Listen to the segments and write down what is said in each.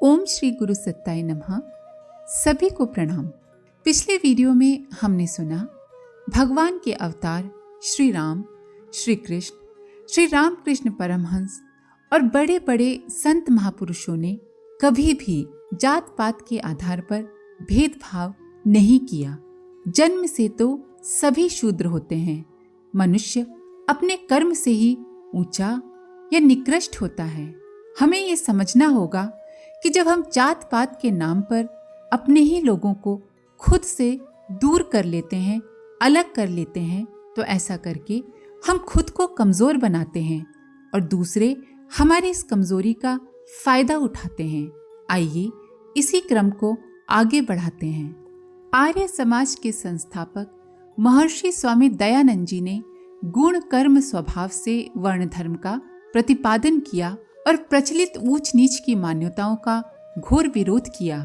ओम श्री गुरु सत्ताय नमः। सभी को प्रणाम। पिछले वीडियो में हमने सुना भगवान के अवतार श्री राम, श्री कृष्ण, श्री रामकृष्ण परमहंस और बड़े बड़े संत महापुरुषों ने कभी भी जात पात के आधार पर भेदभाव नहीं किया। जन्म से तो सभी शूद्र होते हैं। मनुष्य अपने कर्म से ही ऊंचा या निकृष्ट होता है। हमें ये समझना होगा कि जब हम जात पात के नाम पर अपने ही लोगों को खुद से दूर कर लेते हैं, अलग कर लेते हैं, तो ऐसा करके हम खुद को कमजोर बनाते हैं और दूसरे हमारी इस कमजोरी का फायदा उठाते हैं। आइए इसी क्रम को आगे बढ़ाते हैं। आर्य समाज के संस्थापक महर्षि स्वामी दयानंद जी ने गुण कर्म स्वभाव से वर्ण धर्म का प्रतिपादन किया और प्रचलित ऊंच नीच की मान्यताओं का घोर विरोध किया।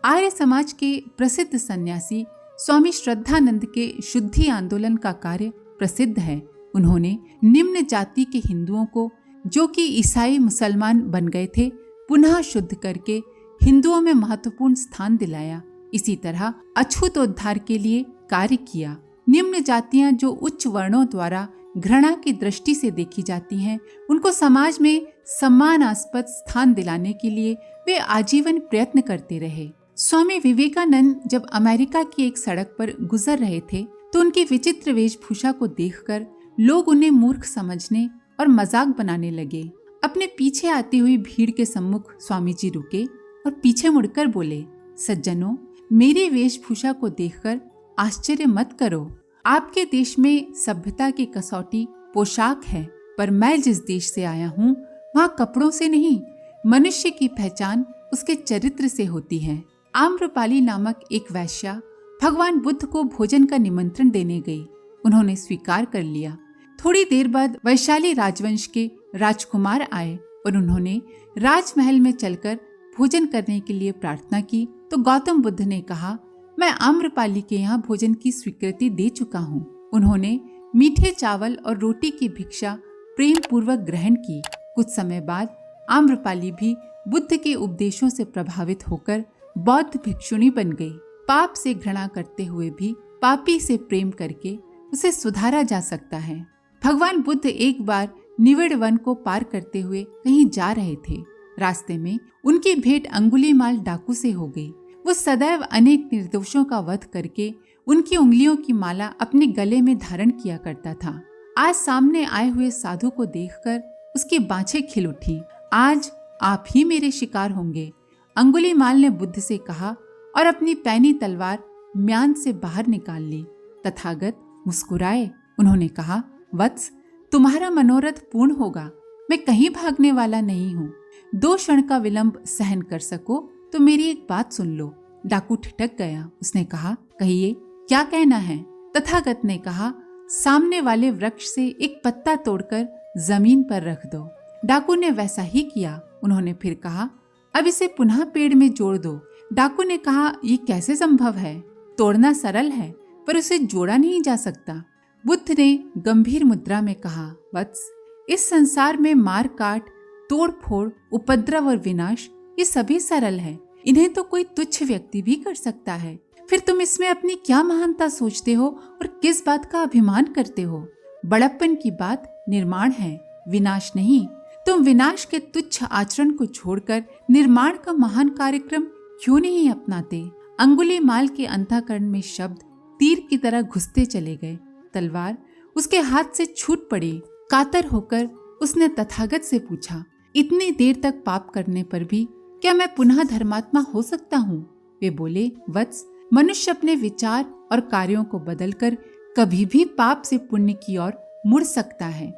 आर्य समाज के प्रसिद्ध सन्यासी स्वामी श्रद्धानंद के शुद्धि आंदोलन का कार्य प्रसिद्ध है। उन्होंने निम्न जाति के हिंदुओं को, जो कि ईसाई मुसलमान बन गए थे, पुनः शुद्ध करके हिंदुओं में महत्वपूर्ण स्थान दिलाया। इसी तरह अछूतोद्धार के लिए कार्य किया। निम्न जातियां जो उच्च वर्णों द्वारा घृणा की दृष्टि से देखी जाती हैं, उनको समाज में सम्मानास्पद स्थान दिलाने के लिए वे आजीवन प्रयत्न करते रहे। स्वामी विवेकानंद जब अमेरिका की एक सड़क पर गुजर रहे थे तो उनकी विचित्र वेशभूषा को देखकर लोग उन्हें मूर्ख समझने और मजाक बनाने लगे। अपने पीछे आती हुई भीड़ के सम्मुख स्वामी जी रुके और पीछे मुड़कर बोले, सज्जनों, मेरी वेशभूषा को देखकर आश्चर्य मत करो। आपके देश में सभ्यता की कसौटी पोशाक है, पर मैं जिस देश से आया हूँ वहाँ कपड़ों से नहीं, मनुष्य की पहचान उसके चरित्र से होती है। आम्रपाली नामक एक वैश्या भगवान बुद्ध को भोजन का निमंत्रण देने गई। उन्होंने स्वीकार कर लिया। थोड़ी देर बाद वैशाली राजवंश के राजकुमार आए और उन्होंने राजमहल में चलकर भोजन करने के लिए प्रार्थना की तो गौतम बुद्ध ने कहा, मैं आम्रपाली के यहाँ भोजन की स्वीकृति दे चुका हूँ। उन्होंने मीठे चावल और रोटी की भिक्षा प्रेम पूर्वक ग्रहण की। कुछ समय बाद आम्रपाली भी बुद्ध के उपदेशों से प्रभावित होकर बौद्ध भिक्षुणी बन गई। पाप से घृणा करते हुए भी पापी से प्रेम करके उसे सुधारा जा सकता है। भगवान बुद्ध एक बार निविड़ वन को पार करते हुए कहीं जा रहे थे। रास्ते में उनकी भेंट अंगुलीमाल डाकू से हो गई। वो सदैव अनेक निर्दोषों का वध करके उनकी उंगलियों की माला अपने गले में धारण किया करता था। आज सामने आए हुए साधु को देखकर उसकी बाँछें खिल उठी। आज आप ही मेरे शिकार होंगे, अंगुलीमाल ने बुद्ध से कहा और अपनी पैनी तलवार म्यान से बाहर निकाल ली। तथागत मुस्कुराए। उन्होंने कहा, वत्स, तुम्हारा मनोरथ पूर्ण होगा। मैं कहीं भागने वाला नहीं हूँ। 2 क्षण का विलंब सहन कर सको तो मेरी एक बात सुन लो। डाकू ठिठक गया। उसने कहा, कहिए, क्या कहना है? तथागत ने कहा, सामने वाले वृक्ष से एक पत्ता तोड़कर जमीन पर रख दो। डाकू ने वैसा ही किया। उन्होंने फिर कहा, अब इसे पुनः पेड़ में जोड़ दो। डाकू ने कहा, ये कैसे संभव है? तोड़ना सरल है, पर उसे जोड़ा नहीं जा सकता। बुद्ध ने गंभीर मुद्रा में कहा, वत्स, इस संसार में मार काट, तोड़ फोड़, उपद्रव और विनाश ये सभी सरल है। इन्हें तो कोई तुच्छ व्यक्ति भी कर सकता है। फिर तुम इसमें अपनी क्या महानता सोचते हो और किस बात का अभिमान करते हो? बड़प्पन की बात निर्माण है, विनाश नहीं। तुम विनाश के तुच्छ आचरण को छोड़कर निर्माण का महान कार्यक्रम क्यों नहीं अपनाते? अंगुलीमाल के अंतःकरण में शब्द तीर की तरह घुसते चले गए। तलवार उसके हाथ से छूट पड़ी। कातर होकर उसने तथागत से पूछा, इतनी देर तक पाप करने पर भी क्या मैं पुनः धर्मात्मा हो सकता हूँ? वे बोले, वत्स, मनुष्य अपने विचार और कार्यों को बदलकर कभी भी पाप से पुण्य की ओर मुड़ सकता है।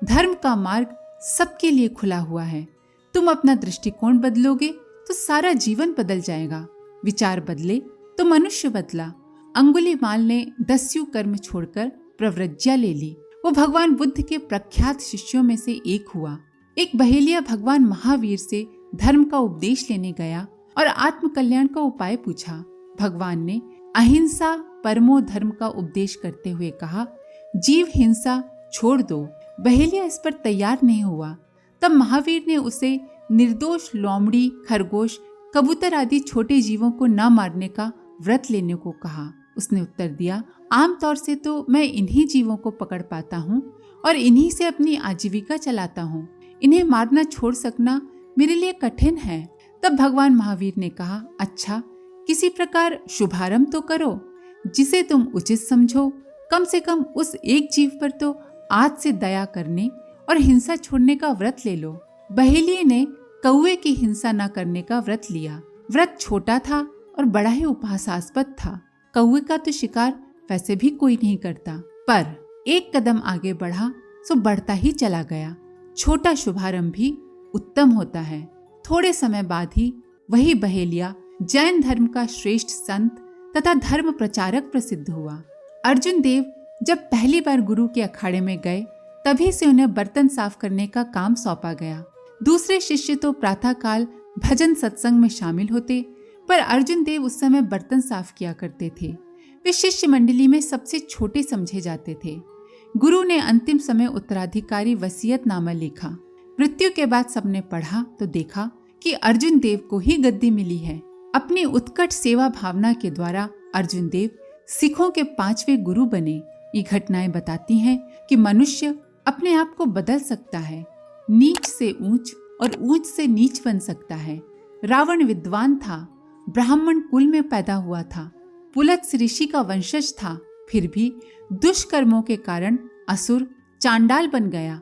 धर्म का मार्ग सबके लिए खुला हुआ है। तुम अपना दृष्टिकोण बदलोगे तो सारा जीवन बदल जाएगा। विचार बदले तो मनुष्य बदला। अंगुलीमाल ने दस्यु कर्म छोड़कर प्रव्रज्ञा ले ली। वो भगवान बुद्ध के प्रख्यात शिष्यों में से एक हुआ। एक बहेलिया भगवान महावीर से धर्म का उपदेश लेने गया और आत्म कल्याण का उपाय पूछा। भगवान ने अहिंसा परमो धर्म का उपदेश करते हुए कहा, जीव हिंसा छोड़ दो। बहेलिया इस पर तैयार नहीं हुआ। तब महावीर ने उसे निर्दोष लोमड़ी, खरगोश, कबूतर आदि छोटे जीवों को न मारने का व्रत लेने को कहा। उसने उत्तर दिया, आमतौर से तो मैं इन्हीं जीवों को पकड़ पाता हूँ और इन्हीं से अपनी आजीविका चलाता हूँ। इन्हें मारना छोड़ सकना मेरे लिए कठिन है। तब भगवान महावीर ने कहा, अच्छा, किसी प्रकार शुभारंभ तो करो, जिसे तुम उचित समझो। कम से कम उस एक जीव पर तो आज से दया करने और हिंसा छोड़ने का व्रत ले लो। बहेलिये ने कौवे की हिंसा न करने का व्रत लिया। व्रत छोटा था और बड़ा ही उपहासास्पद था। कौवे का तो शिकार वैसे भी कोई नहीं करता, पर एक कदम आगे बढ़ा सो बढ़ता ही चला गया। छोटा शुभारंभ भी उत्तम होता है। थोड़े समय बाद ही वही बहेलिया जैन धर्म का श्रेष्ठ संत तथा धर्म प्रचारक प्रसिद्ध हुआ। अर्जुन देव जब पहली बार गुरु के अखाड़े में गए, तभी से उन्हें बर्तन साफ करने का काम सौंपा गया। दूसरे शिष्य तो प्रातःकाल भजन सत्संग में शामिल होते, पर अर्जुन देव उस समय बर्तन साफ किया करते थे। वे शिष्य मंडली में सबसे छोटे समझे जाते थे। गुरु ने अंतिम समय उत्तराधिकारी वसीयतनामा लिखा। मृत्यु के बाद सबने पढ़ा तो देखा कि अर्जुन देव को ही गद्दी मिली है। अपनी उत्कट सेवा भावना के द्वारा अर्जुन देव सिखों के 5वें गुरु बने। ये घटनाएं बताती हैं कि मनुष्य अपने आप को बदल सकता है, नीच से ऊंच और ऊंच से नीच बन सकता है। रावण विद्वान था, ब्राह्मण कुल में पैदा हुआ था, पुलत्स ऋषि का वंशज था, फिर भी दुष्कर्मों के कारण असुर चांडाल बन गया।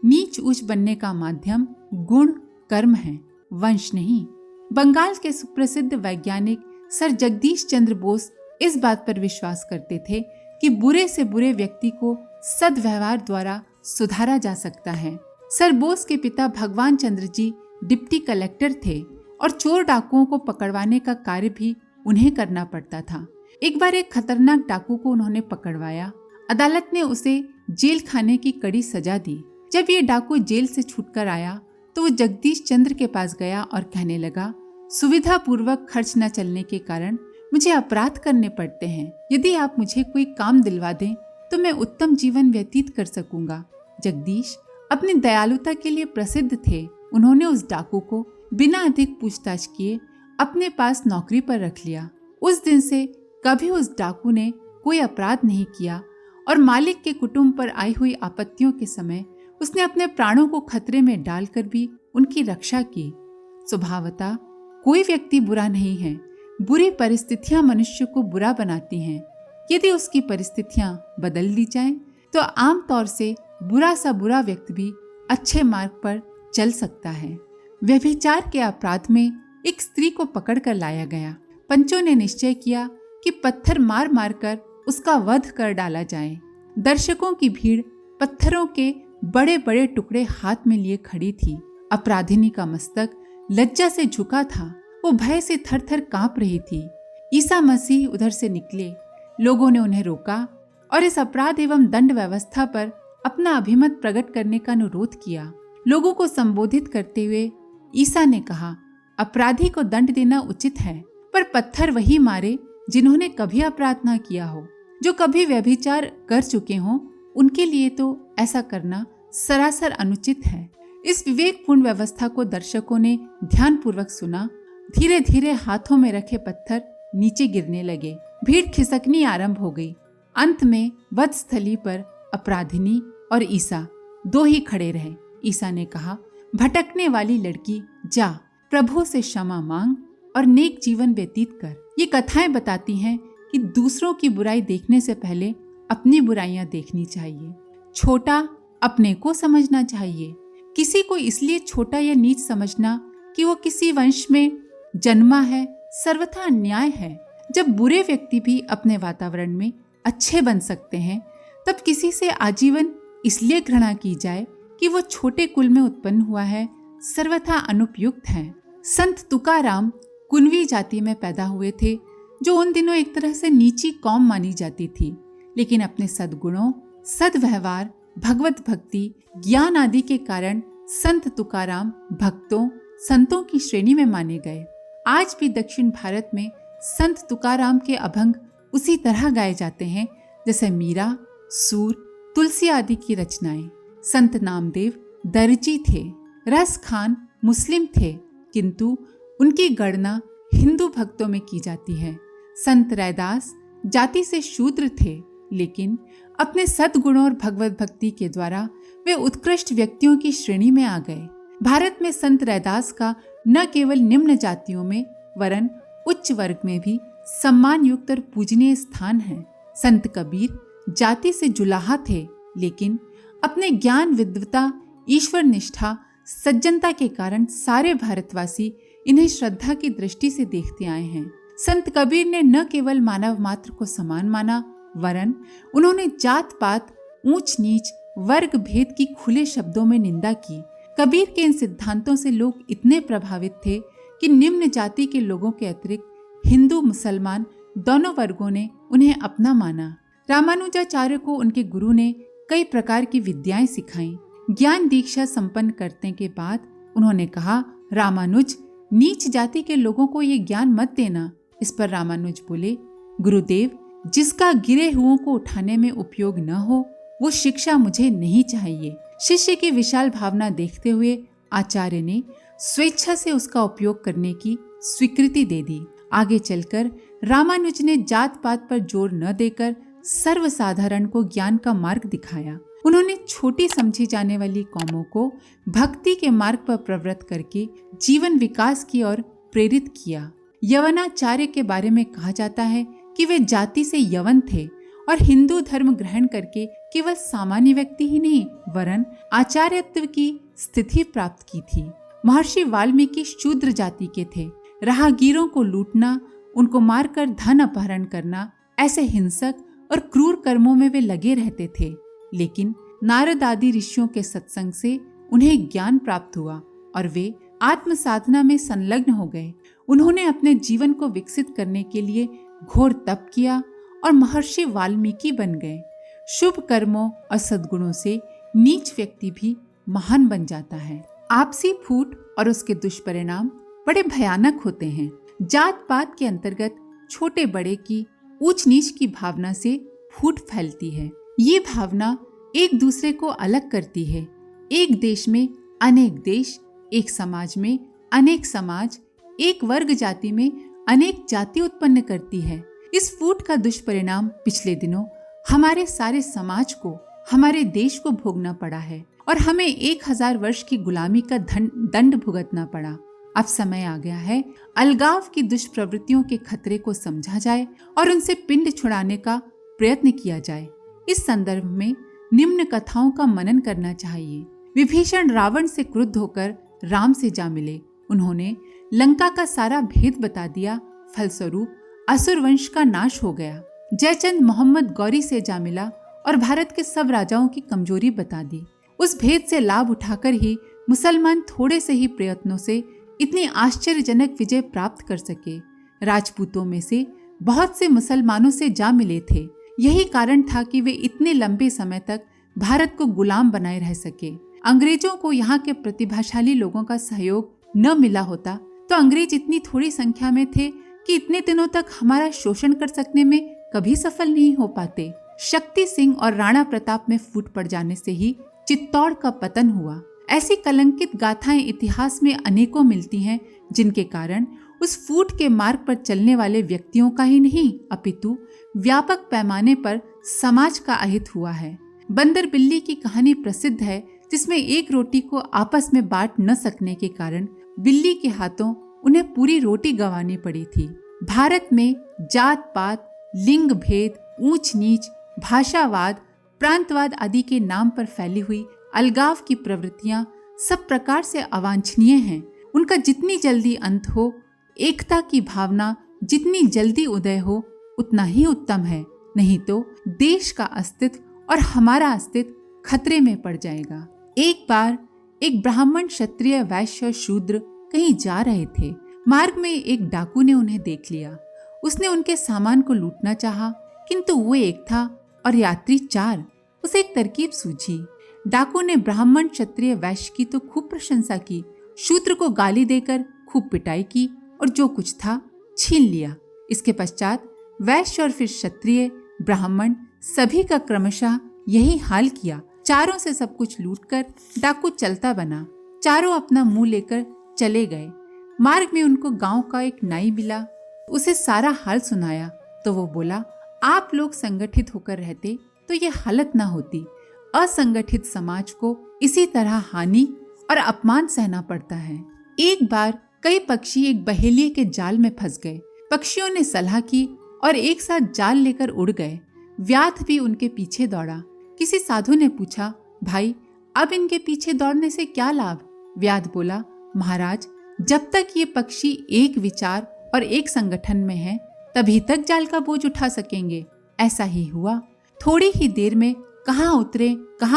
नीच ऊंच बनने का माध्यम गुण कर्म है, वंश नहीं। बंगाल के सुप्रसिद्ध वैज्ञानिक सर जगदीश चंद्र बोस इस बात पर विश्वास करते थे कि बुरे से बुरे व्यक्ति को सद्व्यवहार द्वारा सुधारा जा सकता है। सर बोस के पिता भगवान चंद्र जी डिप्टी कलेक्टर थे और चोर डाकुओं को पकड़वाने का कार्य भी उन्हें करना पड़ता था। एक बार एक खतरनाक डाकू को उन्होंने पकड़वाया। अदालत ने उसे जेल खाने की कड़ी सजा दी। जब ये डाकू जेल से छूटकर आया तो वो जगदीश चंद्र के पास गया और कहने लगा, सुविधा पूर्वक खर्च न चलने के कारण मुझे अपराध करने पड़ते हैं। यदि आप मुझे कोई काम दिलवा दें तो मैं उत्तम जीवन व्यतीत कर सकूंगा। जगदीश अपनी दयालुता के लिए प्रसिद्ध थे। उन्होंने उस डाकू को बिना अधिक पूछताछ किए अपने पास नौकरी पर रख लिया। उस दिन से कभी उस डाकू ने कोई अपराध नहीं किया और मालिक के कुटुंब पर आई हुई आपत्तियों के समय उसने अपने प्राणों को खतरे में डालकर भी उनकी रक्षा की। स्वभावतः कोई व्यक्ति बुरा नहीं है। बुरी परिस्थितियां मनुष्य को बुरा बनाती हैं। यदि उसकी परिस्थितियां बदल दी जाएं, तो आमतौर से बुरा सा बुरा व्यक्ति भी अच्छे मार्ग पर चल सकता है। व्यभिचार के अपराध में एक स्त्री को पकड़कर लाया गया। पंचों ने निश्चय किया कि पत्थर मार मार कर उसका वध कर डाला जाए। दर्शकों की भीड़ पत्थरों के बड़े बड़े टुकड़े हाथ में लिए खड़ी थी। अपराधिनी का मस्तक लज्जा से झुका था। वो भय से थर थर कांप रही थी। ईसा मसीह उधर से निकले। लोगों ने उन्हें रोका और इस अपराध एवं दंड व्यवस्था पर अपना अभिमत प्रकट करने का अनुरोध किया। लोगों को संबोधित करते हुए ईसा ने कहा, अपराधी को दंड देना उचित है, पर पत्थर वही मारे जिन्होंने कभी अपराध ना किया हो। जो कभी व्यभिचार कर चुके हों उनके लिए तो ऐसा करना सरासर अनुचित है। इस विवेकपूर्ण व्यवस्था को दर्शकों ने ध्यानपूर्वक सुना। धीरे धीरे हाथों में रखे पत्थर नीचे गिरने लगे। भीड़ खिसकनी आरंभ हो गई। अंत में वध स्थली पर अपराधिनी और ईसा दो ही खड़े रहे। ईसा ने कहा, भटकने वाली लड़की, जा प्रभु से क्षमा मांग और नेक जीवन व्यतीत कर। ये कथाएं बताती हैं कि दूसरों की बुराई देखने से पहले अपनी बुराइयां देखनी चाहिए। छोटा अपने को समझना चाहिए। किसी को इसलिए छोटा या नीच समझना कि वो किसी वंश में जन्मा है, सर्वथा अन्याय है। जब बुरे व्यक्ति भी अपने वातावरण में अच्छे बन सकते हैं, तब किसी से आजीवन इसलिए घृणा की जाए कि वो छोटे कुल में उत्पन्न हुआ है, सर्वथा अनुपयुक्त है। संत तुकाराम कुनवी जाति में पैदा हुए थे, जो उन दिनों एक तरह से नीची कौम मानी जाती थी, लेकिन अपने सद्गुणों, सद्व्यवहार, भगवत भक्ति, ज्ञान आदि के कारण संत तुकाराम भक्तों, संतों की श्रेणी में माने गए। आज भी दक्षिण भारत में संत तुकाराम के अभंग उसी तरह गाए जाते हैं जैसे मीरा, सूर, तुलसी आदि की रचनाएं। संत नामदेव दर्जी थे, रस खान मुस्लिम थे, किंतु उनकी गणना हिंदू भक्तों में की जाती है। संत रैदास जाति से शूद्र थे, लेकिन अपने सद्गुणों और भगवत भक्ति के द्वारा वे उत्कृष्ट व्यक्तियों की श्रेणी में आ गए। भारत में संत रैदास का न केवल निम्न जातियों में वरन उच्च वर्ग में भी सम्मान युक्त और पूजनीय स्थान है। संत कबीर जाति से जुलाहा थे, लेकिन अपने ज्ञान, विद्वता, ईश्वर निष्ठा, सज्जनता के कारण सारे भारतवासी इन्हें श्रद्धा की दृष्टि से देखते आए हैं। संत कबीर ने न केवल मानव मात्र को समान माना, वरन उन्होंने जात पात, ऊंच नीच, वर्ग भेद की खुले शब्दों में निंदा की। कबीर के इन सिद्धांतों से लोग इतने प्रभावित थे कि निम्न जाति के लोगों के अतिरिक्त हिंदू, मुसलमान दोनों वर्गों ने उन्हें अपना माना। रामानुजाचार्य को उनके गुरु ने कई प्रकार की विद्याएं सिखाईं। ज्ञान दीक्षा संपन्न करने के बाद उन्होंने कहा, रामानुज, नीच जाति के लोगों को ये ज्ञान मत देना। इस पर रामानुज बोले, गुरुदेव, जिसका गिरे हुओं को उठाने में उपयोग न हो वो शिक्षा मुझे नहीं चाहिए। शिष्य की विशाल भावना देखते हुए आचार्य ने स्वेच्छा से उसका उपयोग करने की स्वीकृति दे दी। आगे चलकर रामानुज ने जात पात पर जोर न देकर सर्वसाधारण को ज्ञान का मार्ग दिखाया। उन्होंने छोटी समझी जाने वाली कौमों को भक्ति के मार्ग पर प्रवृत्त करके जीवन विकास की ओर प्रेरित किया। यवनाचार्य के बारे में कहा जाता है कि वे जाति से यवन थे और हिंदू धर्म ग्रहण करके केवल सामान्य व्यक्ति ही नहीं वरन आचार्यत्व की स्थिति प्राप्त की थी। महर्षि वाल्मीकि शूद्र जाति के थे। राहगीरों को लूटना, उनको मारकर धन अपहरण करना, ऐसे हिंसक और क्रूर कर्मों में वे लगे रहते थे। लेकिन नारद आदि ऋषियों के सत्संग से उन्हें ज्ञान प्राप्त हुआ और वे आत्म साधना में संलग्न हो गए। उन्होंने अपने जीवन को विकसित करने के लिए घोर तप किया और महर्षि वाल्मीकि बन गए। शुभ कर्मों और सद्गुणों से नीच व्यक्ति भी महान बन जाता है। आपसी फूट और उसके दुष्परिणाम बड़े भयानक होते हैं। जात पात के अंतर्गत छोटे बड़े की, ऊंच नीच की भावना से फूट फैलती है। ये भावना एक दूसरे को अलग करती है। एक देश में अनेक देश, एक समाज में अनेक समाज, एक वर्ग जाति में अनेक जाति उत्पन्न करती है। इस फूट का दुष्परिणाम पिछले दिनों हमारे सारे समाज को, हमारे देश को भोगना पड़ा है और हमें 1000 वर्ष की गुलामी का दंड भुगतना पड़ा। अब समय आ गया है अलगाव की दुष्प्रवृत्तियों के खतरे को समझा जाए और उनसे पिंड छुड़ाने का प्रयत्न किया जाए। इस संदर्भ में निम्न कथाओं का मनन करना चाहिए। विभीषण रावण से क्रुद्ध होकर राम से जा मिले। उन्होंने लंका का सारा भेद बता दिया। फलस्वरूप असुर वंश का नाश हो गया। जयचंद मोहम्मद गौरी से जा मिला और भारत के सब राजाओं की कमजोरी बता दी। उस भेद से लाभ उठाकर ही मुसलमान थोड़े से ही प्रयत्नों से इतनी आश्चर्यजनक विजय प्राप्त कर सके। राजपूतों में से बहुत से मुसलमानों से जा मिले थे। यही कारण था कि वे इतने लंबे समय तक भारत को गुलाम बनाए रह सके। अंग्रेजों को यहाँ के प्रतिभाशाली लोगों का सहयोग न मिला होता तो अंग्रेज इतनी थोड़ी संख्या में थे कि इतने दिनों तक हमारा शोषण कर सकने में कभी सफल नहीं हो पाते। शक्ति सिंह और राणा प्रताप में फूट पड़ जाने से ही चित्तौड़ का पतन हुआ। ऐसी कलंकित गाथाएं इतिहास में अनेकों मिलती हैं, जिनके कारण उस फूट के मार्ग पर चलने वाले व्यक्तियों का ही नहीं अपितु व्यापक पैमाने पर समाज का अहित हुआ है। बंदर बिल्ली की कहानी प्रसिद्ध है, जिसमें एक रोटी को आपस में बांट न सकने के कारण बिल्ली के हाथों उन्हें पूरी रोटी गंवानी पड़ी थी। भारत में जात पात, लिंग भेद, ऊंच नीच, भाषावाद, प्रांतवाद आदि के नाम पर फैली हुई अलगाव की प्रवृत्तियां सब प्रकार से अवांछनीय हैं। उनका जितनी जल्दी अंत हो, एकता की भावना जितनी जल्दी उदय हो, उतना ही उत्तम है। नहीं तो देश का अस्तित्व और हमारा अस्तित्व खतरे में पड़ जाएगा। एक बार एक ब्राह्मण, क्षत्रिय, वैश्य और शूद्र कहीं जा रहे थे। मार्ग में एक डाकू ने उन्हें देख लिया। उसने उनके सामान को लूटना चाहा, किंतु वो एक था और यात्री 4। उसे एक तरकीब सूझी। डाकू ने ब्राह्मण, क्षत्रिय, वैश्य की तो खूब प्रशंसा की, शूद्र को गाली देकर खूब पिटाई की और जो कुछ था छीन लिया। इसके पश्चात वैश्य और फिर क्षत्रिय, ब्राह्मण सभी का क्रमशः यही हाल किया। चारों से सब कुछ लूटकर डाकू चलता बना। चारों अपना मुंह लेकर चले गए। मार्ग में उनको गांव का एक नाई मिला, उसे सारा हाल सुनाया तो वो बोला, आप लोग संगठित होकर रहते तो ये हालत ना होती। असंगठित समाज को इसी तरह हानि और अपमान सहना पड़ता है। एक बार कई पक्षी एक बहेलिए के जाल में फंस गए। पक्षियों ने सलाह की और एक साथ जाल लेकर उड़ गए। व्याध भी उनके पीछे दौड़ा। किसी साधु ने पूछा, भाई अब इनके पीछे दौड़ने से क्या लाभ? व्याध बोला, महाराज जब तक ये पक्षी एक विचार और एक संगठन में हैं, तभी तक जाल का बोझ उठा सकेंगे। ऐसा ही हुआ। थोड़ी ही देर में कहाँ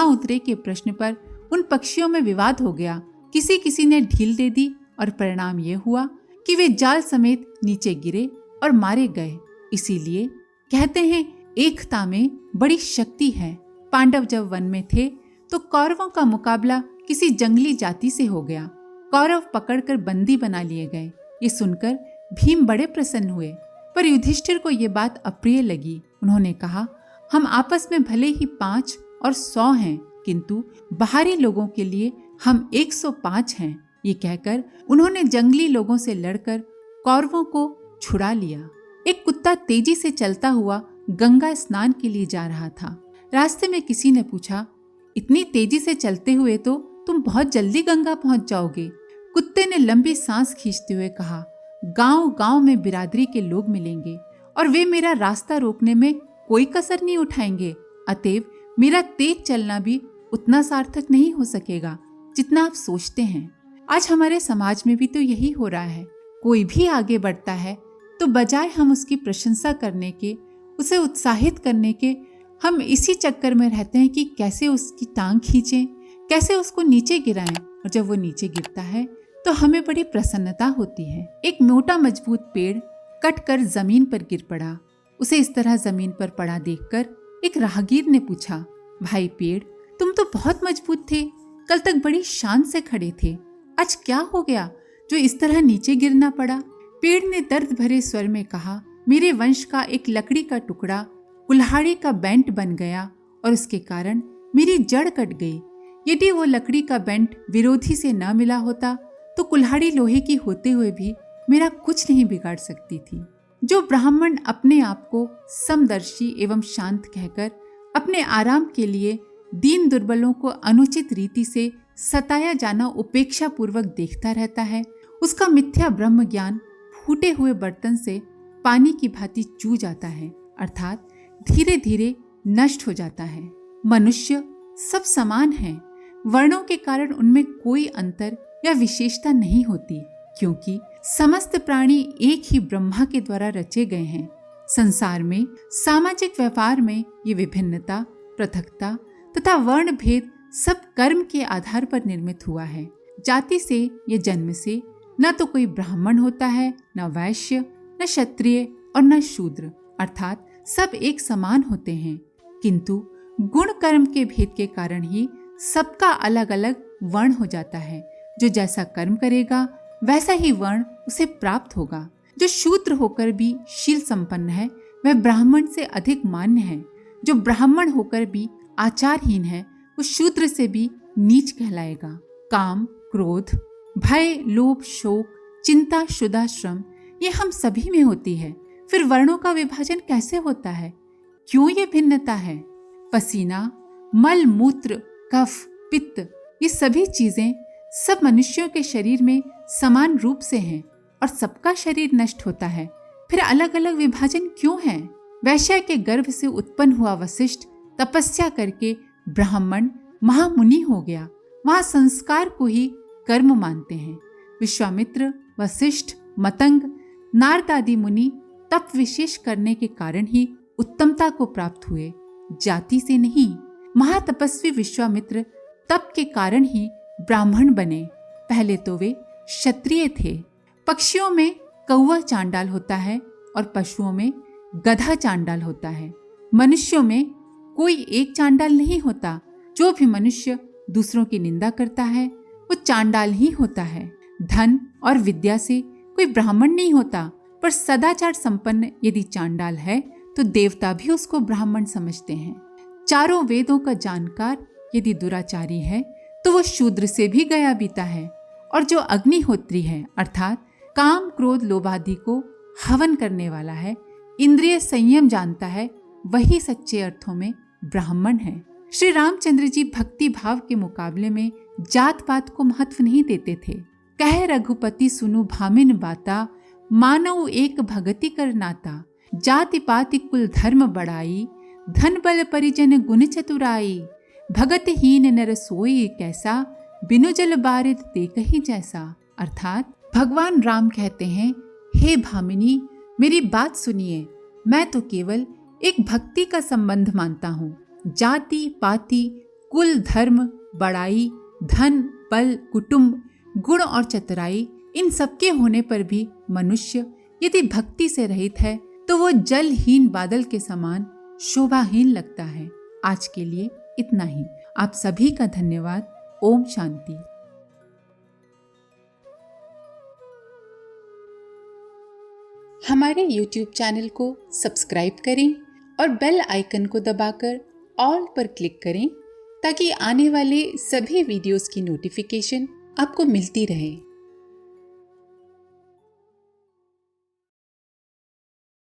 उतरे के प्रश्न पर उन पक्षियों में विवाद हो गया। किसी ने ढील दे दी और परिणाम ये हुआ कि वे जाल समेत नीचे गिरे और मारे गए। इसीलिए कहते हैं एकता में बड़ी शक्ति है। पांडव जब वन में थे तो कौरवों का मुकाबला किसी जंगली जाति से हो गया। कौरव पकड़कर बंदी बना लिए गए। ये सुनकर भीम बड़े प्रसन्न हुए, पर युधिष्ठिर को ये बात अप्रिय लगी। उन्होंने कहा, हम आपस में भले ही 5 और 100 हैं, किंतु बाहरी लोगों के लिए हम 105 हैं। ये कहकर उन्होंने जंगली लोगों से लड़कर कौरवों को छुड़ा लिया। एक कुत्ता तेजी से चलता हुआ गंगा स्नान के लिए जा रहा था। रास्ते में किसी ने पूछा, इतनी तेजी से चलते हुए तो तुम बहुत जल्दी गंगा पहुंच जाओगे। कुत्ते ने लंबी सांस खींचते हुए कहा, गांव-गांव में बिरादरी के लोग मिलेंगे और वे मेरा रास्ता रोकने में कोई कसर नहीं उठाएंगे। अतएव मेरा तेज चलना भी उतना सार्थक नहीं हो सकेगा जितना आप सोचते हैं। आज हमारे समाज में भी तो यही हो रहा है। कोई भी आगे बढ़ता है तो बजाय हम उसकी प्रशंसा करने के, उसे उत्साहित करने के, हम इसी चक्कर में रहते हैं कि कैसे उसकी टांग खींचें, कैसे उसको नीचे गिराएं। और जब वो नीचे गिरता है तो हमें बड़ी प्रसन्नता होती है। एक मोटा मजबूत पेड़ कटकर जमीन पर गिर पड़ा। उसे इस तरह जमीन पर पड़ा देखकर एक राहगीर ने पूछा, भाई पेड़, तुम तो बहुत मजबूत थे, कल तक बड़ी शान से खड़े थे, आज क्या हो गया जो इस तरह नीचे गिरना पड़ा? पेड़ ने दर्द भरे स्वर में कहा, मेरे वंश का एक लकड़ी का टुकड़ा कुल्हाड़ी का बेंट बन गया और उसके कारण मेरी जड़ कट गई। यदि वो लकड़ी का बेंट विरोधी से न मिला होता तो कुल्हाड़ी लोहे की होते हुए भी मेरा कुछ नहीं बिगाड़ सकती थी। जो ब्राह्मण अपने आप को समदर्शी एवं शांत कहकर अपने आराम के लिए दीन दुर्बलों को अनुचित रीति से सताया जाना उपेक्षा पूर्वक देखता रहता है, उसका मिथ्या ब्रह्म ज्ञान फूटे हुए बर्तन से पानी की भांति चू जाता है, अर्थात धीरे धीरे नष्ट हो जाता है। मनुष्य सब समान हैं, वर्णों के कारण उनमें कोई अंतर या विशेषता नहीं होती, क्योंकि समस्त प्राणी एक ही ब्रह्मा के द्वारा रचे गए हैं। संसार में सामाजिक व्यवहार में ये विभिन्नता, पृथकता तथा वर्ण भेद सब कर्म के आधार पर निर्मित हुआ है। जाति से या जन्म से न तो कोई ब्राह्मण होता है, न वैश्य, न क्षत्रिय और न शूद्र, अर्थात सब एक समान होते हैं, किंतु गुण कर्म के भेद के कारण ही सबका अलग अलग वर्ण हो जाता है। जो जैसा कर्म करेगा वैसा ही वर्ण उसे प्राप्त होगा। जो शूद्र होकर भी शील संपन्न है वह ब्राह्मण से अधिक मान्य है। जो ब्राह्मण होकर भी आचारहीन है वो शूद्र से भी नीच कहलाएगा। काम, क्रोध, भय, लोभ, शोक, चिंता, शुदा, श्रम ये हम सभी में होती है। फिर वर्णों का विभाजन कैसे होता है? क्यों ये भिन्नता है? पसीना, मल, मूत्र, कफ, पित्त ये सभी चीजें सब मनुष्यों के शरीर में समान रूप से हैं और सबका शरीर नष्ट होता है। फिर अलग अलग विभाजन क्यों है? वैश्या के गर्भ से उत्पन्न हुआ वशिष्ठ तपस्या करके ब्राह्मण महामुनि हो गया। वहां संस्कार को ही कर्म मानते हैं। विश्वामित्र, वशिष्ठ, मतंग, नारद आदि मुनि तप विशेष करने के कारण ही उत्तमता को प्राप्त हुए, जाति से नहीं। महातपस्वी विश्वामित्र तप के कारण ही ब्राह्मण बने। पहले तो वे क्षत्रिय थे। पक्षियों में कौवा चांडाल होता है और पशुओं में गधा चांडाल होता है। मनुष्यों में कोई एक चांडाल नहीं होता। जो भी मनुष्य दूसरों की निंदा करता है वो चांडाल ही होता है। धन और विद्या से कोई ब्राह्मण नहीं होता, पर सदाचार संपन्न यदि चांडाल है तो देवता भी उसको ब्राह्मण समझते हैं। चारों वेदों का जानकार यदि दुराचारी है तो वो शूद्र से भी गया बीता है। और जो अग्निहोत्री है अर्थात काम क्रोध लोभादि को हवन करने वाला है, इंद्रिय संयम जानता है, वही सच्चे अर्थों में ब्राह्मण है। श्री रामचंद्र जी भक्ति भाव के मुकाबले में जात पात को महत्व नहीं देते थे। कह रघुपति सुनु भामिन बाता, मानव एक भगति कर नाता। जाति पाति कुल धर्म बढ़ाई, धन बल परिजन गुण चतुराई। भगत हीन नर सोई कैसा, बिनु जल बारिद ते कहीं जैसा। अर्थात भगवान राम कहते हैं, हे भामिनी मेरी बात सुनिए, मैं तो केवल एक भक्ति का संबंध मानता हूँ। जाति पाति कुल धर्म बड़ाई धन बल कुटुंब गुण और चतुराई, इन सबके होने पर भी मनुष्य यदि भक्ति से रहित है तो वो जलहीन बादल के समान शोभाहीन लगता है। आज के लिए इतना ही। आप सभी का धन्यवाद। ओम शांति। हमारे YouTube चैनल को सब्सक्राइब करें और बेल आइकन को दबाकर ऑल पर क्लिक करें ताकि आने वाले सभी वीडियोस की नोटिफिकेशन आपको मिलती रहे।